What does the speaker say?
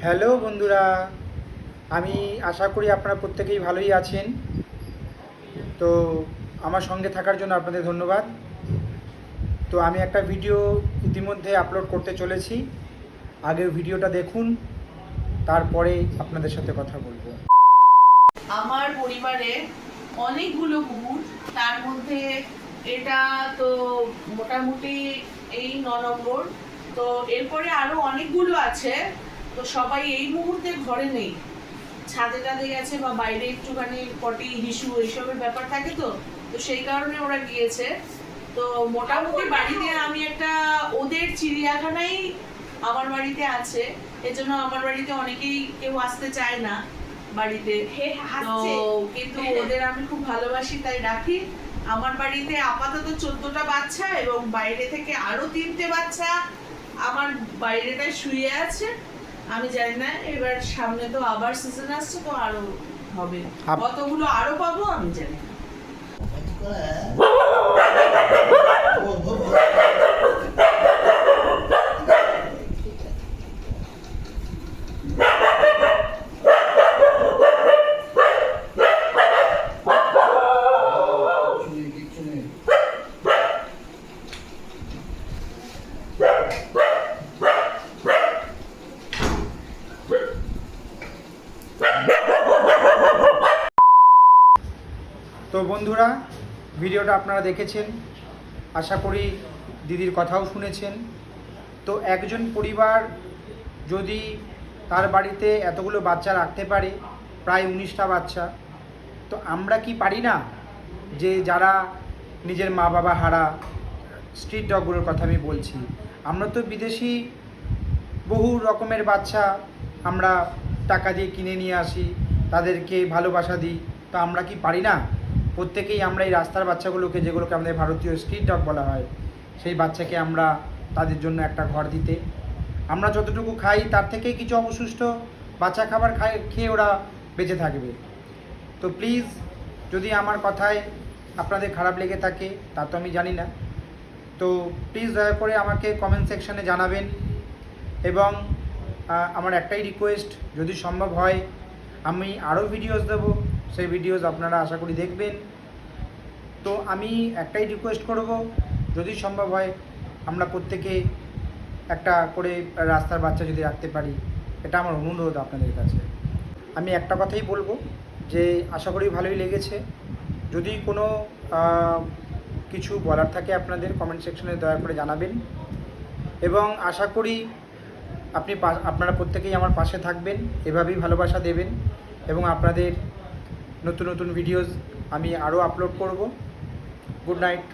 Hello বন্ধুরা, আমি আশা করি আপনারা প্রত্যেকেই ভালোই আছেন। তো আমার সঙ্গে থাকার জন্য আপনাদের ধন্যবাদ। তো আমি একটা ভিডিও ইতিমধ্যে আপলোড করতে চলেছি, আগের ভিডিওটা দেখুন, তারপরে আপনাদের সাথে কথা বলবো। আমার পরিবারে অনেকগুলো কুকুর, তার মধ্যে এটা তো মোটামুটি এই 9 নম্বর। তো এরপরে আরো অনেকগুলো আছে, তো সবাই এই মুহূর্তে ঘরে নেই, ছাদে টাদে গেছে বা বাইরে একটুখানি পটি হিসু এইসবের ব্যাপার থাকে, তো তো সেই কারণে ওরা গিয়েছে। তো মোটামুটি বাড়িতে আমি একটা ওদের চিড়িয়াখানাই আমার বাড়িতে আছে, এজন্য আমার বাড়িতে অনেকেই কেউ আসতে চায় না বাড়িতে। তো কিন্তু ওদের আমি খুব ভালোবাসি, তাই রাখি। আমার বাড়িতে আপাতত 14টা বাচ্চা এবং বাইরে থেকে আরো 3টে বাচ্চা আমার বাইরেটায় শুয়ে আছে। আমি জানি না, এবার সামনে তো আবার সিজন আসছে, তো আরো হবে, কতগুলো আরো পাবো আমি জানি না। তো বন্ধুরা, ভিডিওটা আপনারা দেখেছেন, আশা করি দিদির কথাও শুনেছেন। তো একজন পরিবার যদি তার বাড়িতে এতগুলো বাচ্চা রাখতে পারে, প্রায় 19টা বাচ্চা, তো আমরা কি পারি না? যে যারা নিজের মা বাবা হারা স্ট্রিট ডগগুলোর কথা আমি বলছি, আমরা তো বিদেশি বহু রকমের বাচ্চা আমরা টাকা দিয়ে কিনে নিয়ে আসি, তাদেরকে ভালোবাসা দিই। তো আমরা কি পারি না প্রত্যেকেই আমরা এই রাস্তার বাচ্চাগুলোকে, যেগুলোকে আমাদের ভারতীয় স্ট্রিট ডগ বলা হয়, সেই বাচ্চাকে আমরা তাদের জন্য একটা ঘর দিতে? আমরা যতটুকু খাই তার থেকেই কিছু অবশিষ্ট বাচ্চা খাবার খেয়ে ওরা বেঁচে থাকবে। তো প্লিজ, যদি আমার কথায় আপনাদের খারাপ লেগে থাকে, তা তো আমি জানি না, তো প্লিজ দয়া করে আমাকে কমেন্ট সেকশানে জানাবেন। এবং আমার একটাই রিকোয়েস্ট, যদি সম্ভব হয় আমি আরও ভিডিওস দেবো, সেই ভিডিওস আপনারা আশা করি দেখবেন। তো আমি একটাই রিকোয়েস্ট করব, যদি সম্ভব হয় আমরা প্রত্যেকে একটা করে রাস্তার বাচ্চা যদি রাখতে পারি, এটা আমার অনুরোধ আপনাদের কাছে। আমি একটা কথাই বলবো, যে আশা করি ভালোই লেগেছে। যদি কোনো কিছু বলার থাকে আপনাদের, কমেন্ট সেকশনে দয়া করে জানাবেন। এবং আশা করি আপনারা প্রত্যেকেই আমার পাশে থাকবেন, এভাবেই ভালোবাসা দেবেন, এবং আপনাদের নতুন নতুন ভিডিওস আমি আরও আপলোড করব। Good night.